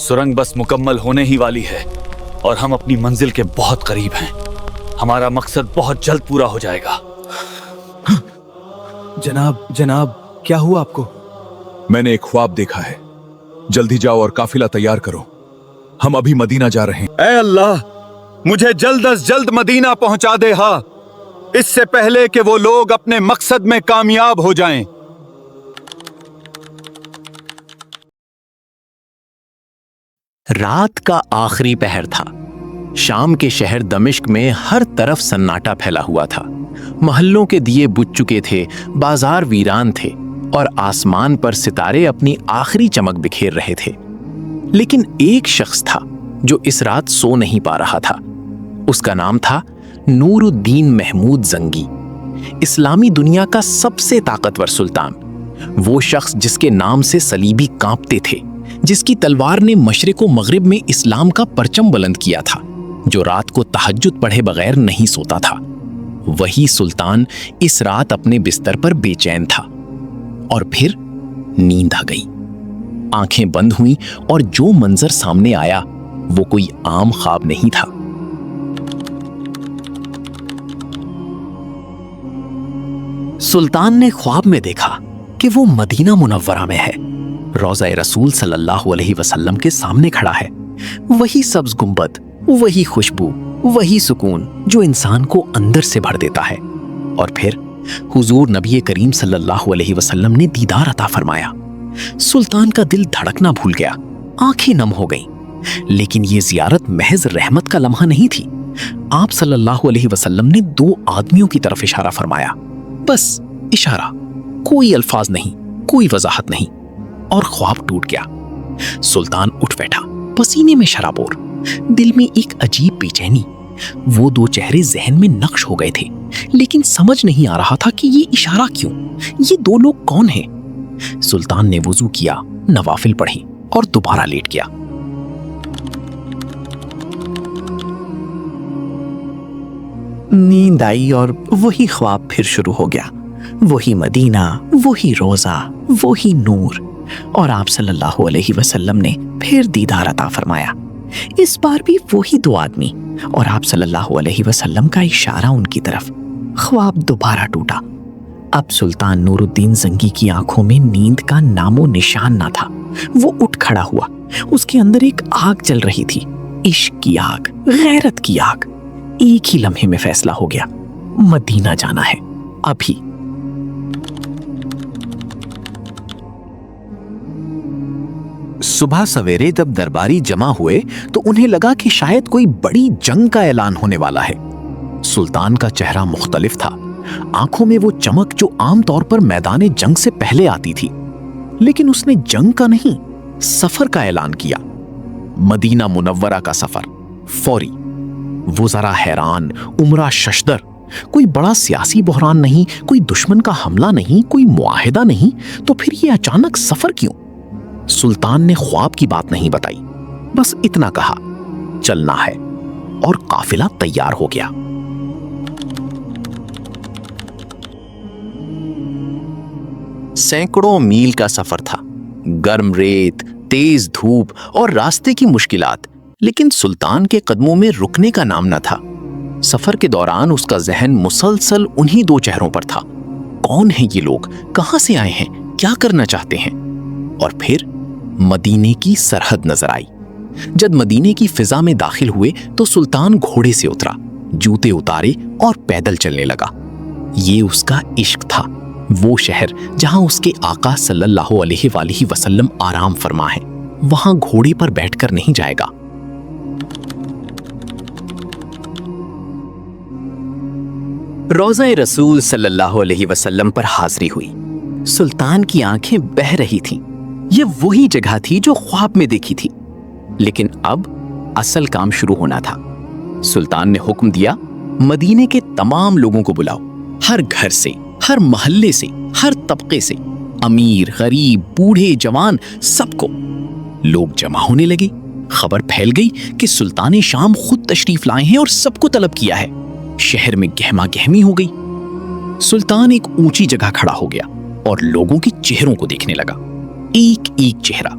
सुरंग बस मुकम्मल होने ही वाली है और हम अपनी मंजिल के बहुत करीब हैं। हमारा मकसद बहुत जल्द पूरा हो जाएगा। जनाब क्या हुआ आपको? मैंने एक ख्वाब देखा है। जल्दी जाओ और काफिला तैयार करो, हम अभी मदीना जा रहे हैं। ऐ अल्लाह, मुझे जल्द अज जल्द मदीना पहुंचा दे, इससे पहले कि वो लोग अपने मकसद में कामयाब हो जाएं। रात का आखिरी पहर था। शाम के शहर दमिश्क में हर तरफ सन्नाटा फैला हुआ था। महल्लों के दिए बुझ चुके थे, बाजार वीरान थे और आसमान पर सितारे अपनी आखिरी चमक बिखेर रहे थे। लेकिन एक शख्स था जो इस रात सो नहीं पा रहा था। उसका नाम था नूरुद्दीन महमूद जंगी, इस्लामी दुनिया का सबसे ताकतवर सुल्तान। वो शख्स जिसके नाम से सलीबी कांपते थे, जिसकी तलवार ने मशरिक व मगरिब में इस्लाम का परचम बुलंद किया था, जो रात को तहज्जुद पढ़े बगैर नहीं सोता था। वही सुल्तान इस रात अपने बिस्तर पर बेचैन था। और फिर नींद आ गई। आंखें बंद हुईं और जो मंजर सामने आया वो कोई आम ख्वाब नहीं था। सुल्तान ने ख्वाब में देखा कि वो मदीना मुनव्वरा में है। रोज़ा रसूल सल्लल्लाहु अलैहि वसल्लम के सामने खड़ा है। वही सब्ज गुंबद, वही खुशबू, वही सुकून जो इंसान को अंदर से भर देता है। और फिर हुजूर नबी करीम सल्लल्लाहु अलैहि वसल्लम ने दीदार अता फरमाया। सुल्तान का दिल धड़कना भूल गया, आंखें नम हो गईं। लेकिन ये जियारत महज रहमत का लम्हा नहीं थी। आप सल्लल्लाहु अलैहि वसल्लम ने दो आदमियों की तरफ इशारा फरमाया। बस इशारा, कोई अल्फाज नहीं, कोई वजाहत नहीं, और ख्वाब टूट गया। सुल्तान उठ बैठा, पसीने में शराबोर, दिल में एक अजीब बेचैनी। वो दो चेहरे जहन में नक्श हो गए थे, लेकिन समझ नहीं आ रहा था कि ये इशारा क्यों, ये दो लोग कौन हैं। सुल्तान ने वुजू किया, नवाफिल पढ़ी और दोबारा लेट गया। नींद आई और वही ख्वाब फिर शुरू हो गया। वही मदीना, वही रोजा, वही नूर, और आप सल्लल्लाहु अलैहि वसल्लम ने फिर दीदार अता फरमाया। इस बार भी वही दो आदमी और आप सल्लल्लाहु अलैहि वसल्लम का इशारा उनकी तरफ। ख्वाब दोबारा टूटा। अब सुल्तान नूरुद्दीन जंगी की आंखों में नींद का नामो निशान ना था। वो उठ खड़ा हुआ। उसके अंदर एक आग जल रही थी, इश्क की आग, गैरत की आग। एक ही लम्हे में फैसला हो गया, मदीना जाना है अभी। सुबह सवेरे जब दरबारी जमा हुए तो उन्हें लगा कि शायद कोई बड़ी जंग का ऐलान होने वाला है। सुल्तान का चेहरा मुख्तलिफ था। आंखों में वो चमक जो आमतौर पर मैदाने जंग से पहले आती थी। लेकिन उसने जंग का नहीं, सफर का ऐलान किया। मदीना मुनव्वरा का सफर, फौरी। वो जरा हैरान, उम्रा शशदर। कोई बड़ा सियासी बहरान नहीं, कोई दुश्मन का हमला नहीं, कोई मुआहिदा नहीं, तो फिर ये अचानक सफर क्यों? सुल्तान ने ख्वाब की बात नहीं बताई, बस इतना कहा, चलना है, और काफिला तैयार हो गया। सैकड़ों मील का सफर था, गर्म रेत, तेज धूप और रास्ते की मुश्किलात, लेकिन सुल्तान के कदमों में रुकने का नाम न था। सफर के दौरान उसका जहन मुसलसल उन्हीं दो चेहरों पर था। कौन हैं ये लोग, कहां से आए हैं, क्या करना चाहते हैं? और फिर मदीने की सरहद नजर आई। जब मदीने की फिजा में दाखिल हुए तो सुल्तान घोड़े से उतरा, जूते उतारे और पैदल चलने लगा। ये उसका इश्क था, वो शहर जहां उसके आका सल्लल्लाहु अलैहि वसल्लम आराम फरमा है, वहां घोड़े पर बैठकर नहीं जाएगा। रोज़ा रसूल सल्लल्लाहु अलैहि वसल्लम पर हाजिरी हुई। सुल्तान की आंखें बह रही थीं। ये वही जगह थी जो ख्वाब में देखी थी। लेकिन अब असल काम शुरू होना था। सुल्तान ने हुक्म दिया, मदीने के तमाम लोगों को बुलाओ, हर घर से, हर मोहल्ले से, हर तबके से, अमीर, गरीब, बूढ़े, जवान, सबको। लोग जमा होने लगे। खबर फैल गई कि सुल्तान शाम खुद तशरीफ लाए हैं और सबको तलब किया है। शहर में गहमा गहमी हो गई। सुल्तान एक ऊंची जगह खड़ा हो गया और लोगों के चेहरों को देखने लगा, एक एक चेहरा।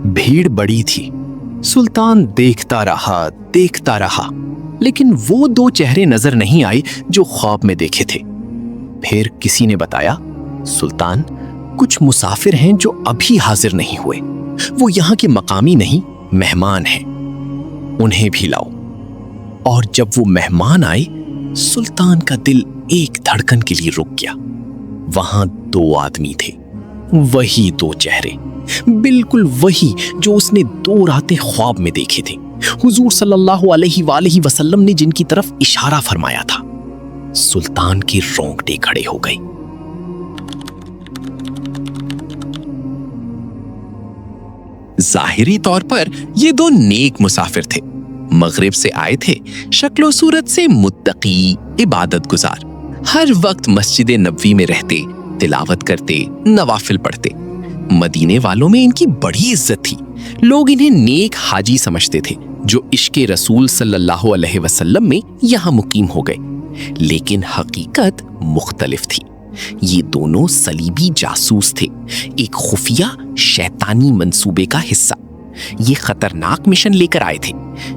भीड़ बड़ी थी। सुल्तान देखता रहा, लेकिन वो दो चेहरे नजर नहीं आए जो ख्वाब में देखे थे। फिर किसी ने बताया, सुल्तान, कुछ मुसाफिर हैं जो अभी हाजिर नहीं हुए। वो यहाँ के मकामी नहीं, मेहमान हैं, उन्हें भी लाओ। और जब वो मेहमान आए, सुल्तान का दिल एक धड़कन के लिए रुक गया। वहां दो आदमी थे, वही दो चेहरे, बिल्कुल वही जो उसने 2 रातें ख्वाब में देखे थे। हुजूर सल्लल्लाहु अलैहि वसल्लम ने जिनकी तरफ इशारा फरमाया था। सुल्तान के रोंगटे खड़े हो गए। जाहिरी तौर पर ये 2 नेक मुसाफिर थे। मगरिब से आए थे, शक्लो सूरत से मुत्तकी, इबादत गुजार, हर वक्त मस्जिद नबवी में रहते, तिलावत करते, नवाफिल पढ़ते। मदीने वालों में इनकी बड़ी इज्जत थी। लोग इन्हें नेक हाजी समझते थे जो इश्के रसूल सल्लल्लाहु अलैहि वसल्लम में यहाँ मुकीम हो गए। लेकिन हकीकत मुख्तलिफ थी। ये दोनों सलीबी जासूस थे, एक खुफिया शैतानी मंसूबे का हिस्सा। ये खतरनाक मिशन लेकर आए थे,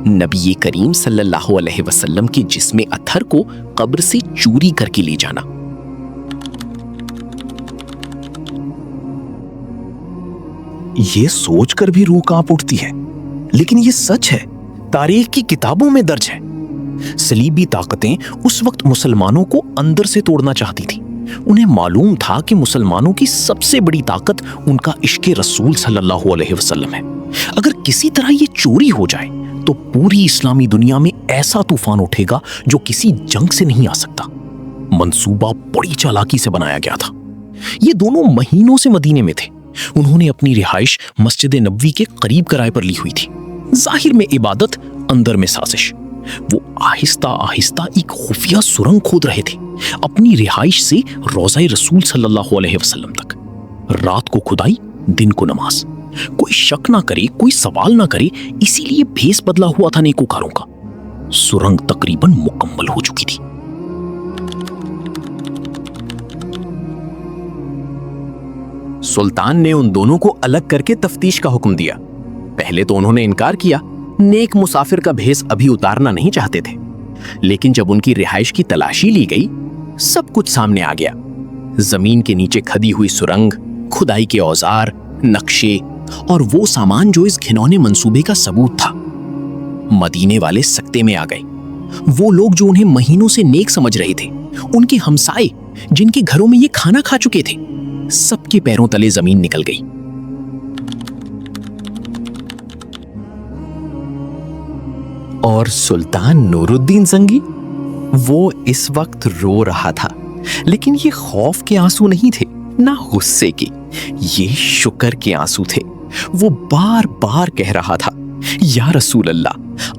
नबी करीम सल्लल्लाहु अलैहि वसल्लम के जिस्म अत्हर को कब्र से चोरी करके ले जाना। ये सोचकर भी रूह कांप उठती है, लेकिन ये सच है, तारीख की किताबों में दर्ज है। सलीबी ताकतें उस वक्त मुसलमानों को अंदर से तोड़ना चाहती थी। उन्हें मालूम था कि मुसलमानों की सबसे बड़ी ताकत उनका इश्के रसूल सल्लल्लाहु अलैहि वसल्लम है। अगर किसी तरह ये चोरी हो जाए तो पूरी इस्लामी दुनिया में ऐसा तूफान उठेगा जो किसी जंग से नहीं आ सकता। मंसूबा बड़ी चालाकी से बनाया गया था। ये दोनों महीनों से मदीने में थे। उन्होंने अपनी रिहाइश मस्जिद नबवी के करीब किराए पर ली हुई थी। जाहिर में इबादत, अंदर में साजिश। वो आहिस्ता आहिस्ता एक खुफिया सुरंग खोद रहे थे, अपनी रिहाइश से रोज़ा रसूल सल्लल्लाहु अलैहि वसल्लम तक। रात को खुदाई, दिन को नमाज। कोई शक ना करे, कोई सवाल ना करे, इसीलिए भेस बदला हुआ था नेकोकारों का। सुरंग तकरीबन मुकम्मल हो चुकी थी। सुल्तान ने उन दोनों को अलग करके तफ्तीश का हुक्म दिया। पहले तो उन्होंने इनकार किया, नेक मुसाफिर का भेस अभी उतारना नहीं चाहते थे। लेकिन जब उनकी रिहाइश की तलाशी ली गई, सब कुछ सामने आ गया। जमीन के नीचे खदी हुई सुरंग, खुदाई के औजार, नक्शे और वो सामान जो इस घिनौने मंसूबे का सबूत था। मदीने वाले सकते में आ गए। वो लोग जो उन्हें महीनों से नेक समझ रहे थे, उनके हमसाए जिनके घरों में ये खाना खा चुके थे, सबके पैरों तले जमीन निकल गई। और सुल्तान नूरुद्दीन जंगी, वो इस वक्त रो रहा था, लेकिन ये खौफ के आंसू नहीं थे, ना गुस्से के, ये शुक्र के आंसू थे। वो बार बार कह रहा था, या रसूल अल्लाह,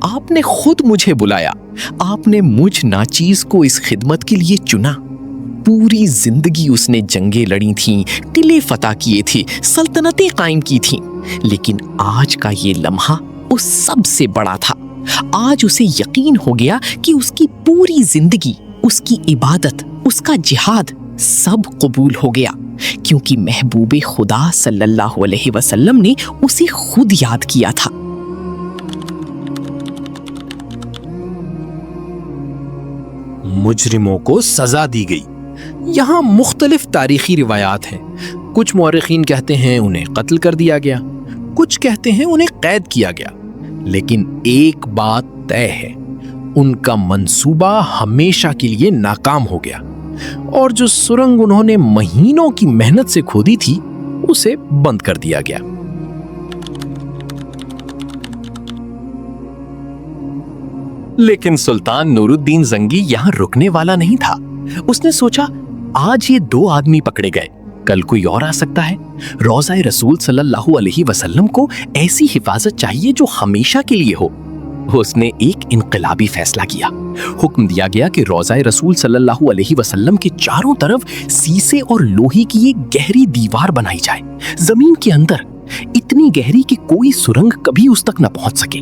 आपने खुद मुझे बुलाया, आपने मुझ नाचीज को इस खिदमत के लिए चुना। पूरी जिंदगी उसने जंगें लड़ी थीं, किले फतह किए थे, सल्तनतें कायम की थीं, लेकिन आज का ये लम्हा उस सब से बड़ा था। आज उसे यकीन हो गया कि उसकी पूरी जिंदगी, उसकी इबादत, उसका जिहाद सब कबूल हो गया, क्योंकि महबूबे खुदा सल्लल्लाहु अलैहि वसल्लम ने उसे खुद याद किया था। मुजरिमों को सजा दी गई। यहाँ मुख्तलिफ तारीखी रिवायात हैं। कुछ मुअर्रिखीन कहते हैं उन्हें कत्ल कर दिया गया, कुछ कहते हैं उन्हें कैद किया गया, लेकिन एक बात तय है, उनका मंसूबा हमेशा के लिए नाकाम हो गया और जो सुरंग उन्होंने महीनों की मेहनत से खोदी थी, उसे बंद कर दिया गया। लेकिन सुल्तान नूरुद्दीन जंगी यहाँ रुकने वाला नहीं था। उसने सोचा, आज ये 2 आदमी पकड़े गए, कल कोई और आ सकता है। रोज़ा रसूल सल्लल्लाहु अलैहि वसल्लम को ऐसी हिफाजत चाहिए जो हमेशा के लिए हो। उसने एक इनकलाबी फैसला किया। हुक्म दिया गया कि रोज़ा रसूल सल्लल्लाहु अलैहि वसल्लम के चारों तरफ शीशे और लोहे की एक गहरी दीवार बनाई जाए, जमीन के अंदर, इतनी गहरी कि कोई सुरंग कभी उस तक न पहुंच सके।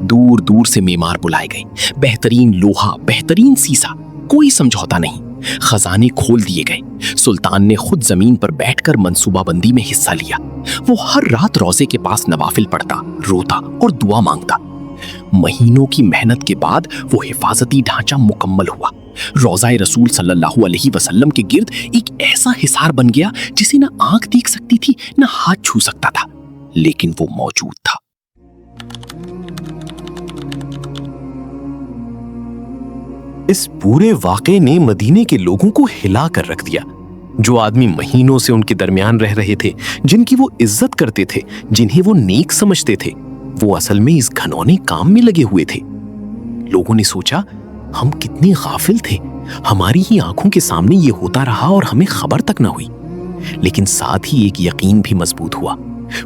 दूर दूर से मेमार बुलाए गए, बेहतरीन लोहा, बेहतरीन शीशा, कोई समझौता नहीं। खजाने खोल दिए गए। सुल्तान ने खुद जमीन पर बैठकर मंसूबा बंदी में हिस्सा लिया। वो हर रात रोजे के पास नवाफिल पढ़ता, रोता और दुआ मांगता। महीनों की मेहनत के बाद वो हिफाजती ढांचा मुकम्मल हुआ। रोज़ाए रसूल सल्लल्लाहु अलैहि वसल्लम के गिर्द एक ऐसा हिसार बन गया जिसे ना आंख देख सकती थी, ना हाथ छू सकता था, लेकिन वो मौजूद था। इस पूरे वाक़े ने मदीने के लोगों को हिला कर रख दिया। जो आदमी महीनों से उनके दरमियान रह रहे थे, जिनकी वो इज्जत करते थे, जिन्हें वो नेक समझते थे, वो असल में इस घनौने काम में लगे हुए थे। लोगों ने सोचा, हम कितने गाफिल थे, हमारी ही आंखों के सामने ये होता रहा और हमें खबर तक ना हुई। लेकिन साथ ही एक यकीन भी मजबूत हुआ,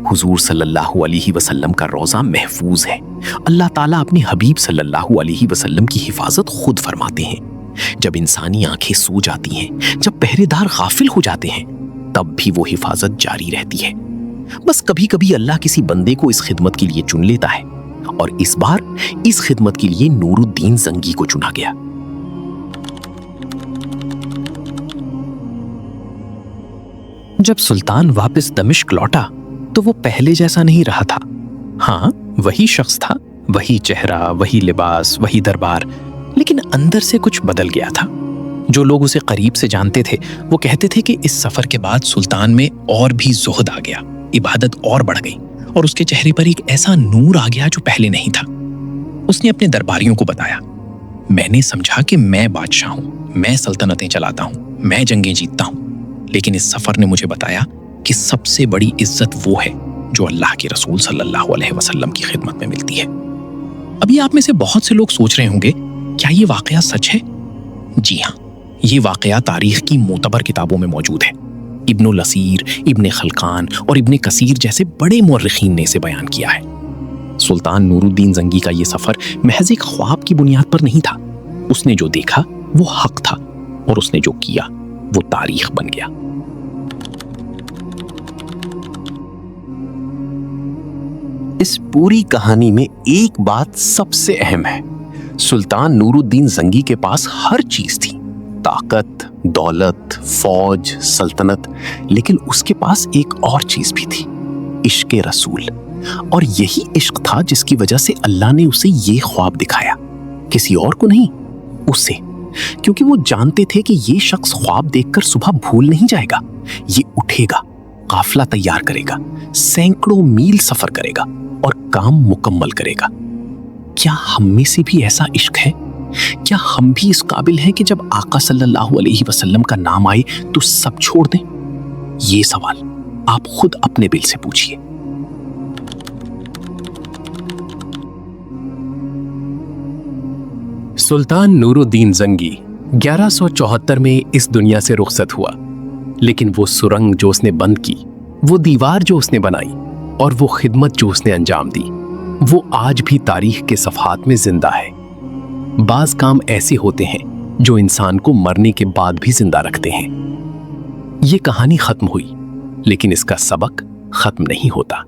हुजूर सल्लल्लाहु अलैहि वसल्लम का रोज़ा महफूज है। अल्लाह ताला अपने हबीब सल्लल्लाहु अलैहि वसल्लम की हिफाजत खुद फरमाते हैं। जब इंसानी आंखें सो जाती हैं, जब पहरेदार गाफिल हो जाते हैं, तब भी वो हिफाजत जारी रहती है। बस कभी कभी अल्लाह किसी बंदे को इस खिदमत के लिए चुन लेता है, और इस बार इस खिदमत के लिए नूरुद्दीन जंगी को चुना गया। जब सुल्तान वापस दमिश्क लौटा तो वो पहले जैसा नहीं रहा था। हाँ, वही शख्स था, वही चेहरा, वही लिबास, वही दरबार, लेकिन अंदर से कुछ बदल गया था। जो लोग उसे करीब से जानते थे वो कहते थे कि इस सफर के बाद सुल्तान में और भी ज़ुहद आ गया, इबादत और बढ़ गई, और उसके चेहरे पर एक ऐसा नूर आ गया जो पहले नहीं था। उसने अपने दरबारियों को बताया, मैंने समझा कि मैं बादशाह हूं, मैं सल्तनतें चलाता हूं, मैं जंगें जीतता हूं, लेकिन इस सफर ने मुझे बताया कि सबसे बड़ी इज्जत वो है जो अल्लाह के रसूल सल्लल्लाहु अलैहि वसल्लम की खिदमत में मिलती है। अभी आप में से बहुत से लोग सोच रहे होंगे, क्या ये वाकया सच है? जी हाँ, ये वाकया तारीख की मोतबर किताबों में मौजूद है। इब्नुल असीर, इब्ने खलकान और इब्ने कसीर जैसे बड़े मुअर्रिखीन ने इसे बयान किया है। सुल्तान नूरुद्दीन जंगी का ये सफर महज एक ख्वाब की बुनियाद पर नहीं था। उसने जो देखा वो हक था, और उसने जो किया वो तारीख बन गया। इस पूरी कहानी में एक बात सबसे अहम है, सुल्तान नूरुद्दीन जंगी के पास हर चीज थी, ताकत, दौलत, फौज, सल्तनत, लेकिन उसके पास एक और चीज भी थी, इश्क़े रसूल। और यही इश्क था जिसकी वजह से अल्लाह ने उसे ये ख्वाब दिखाया, किसी और को नहीं, उसे, क्योंकि वो जानते थे कि ये शख्स ख्वाब देखकर सुबह भूल नहीं जाएगा। ये उठेगा, काफिला तैयार करेगा, सैकड़ों मील सफर करेगा और काम मुकम्मल करेगा। क्या हम में से भी ऐसा इश्क है? क्या हम भी इस काबिल हैं कि जब आका सल्लल्लाहु अलैहि वसल्लम का नाम आए तो सब छोड़ दें? ये सवाल आप खुद अपने दिल से पूछिए। सुल्तान नूरुद्दीन जंगी 1174 में इस दुनिया से रुखसत हुआ, लेकिन वो सुरंग जो उसने बंद की, वो दीवार जो उसने बनाई और वो खिदमत जो उसने अंजाम दी, वो आज भी तारीख के सफ़हात में जिंदा है। बाज काम ऐसे होते हैं जो इंसान को मरने के बाद भी जिंदा रखते हैं। ये कहानी खत्म हुई, लेकिन इसका सबक खत्म नहीं होता।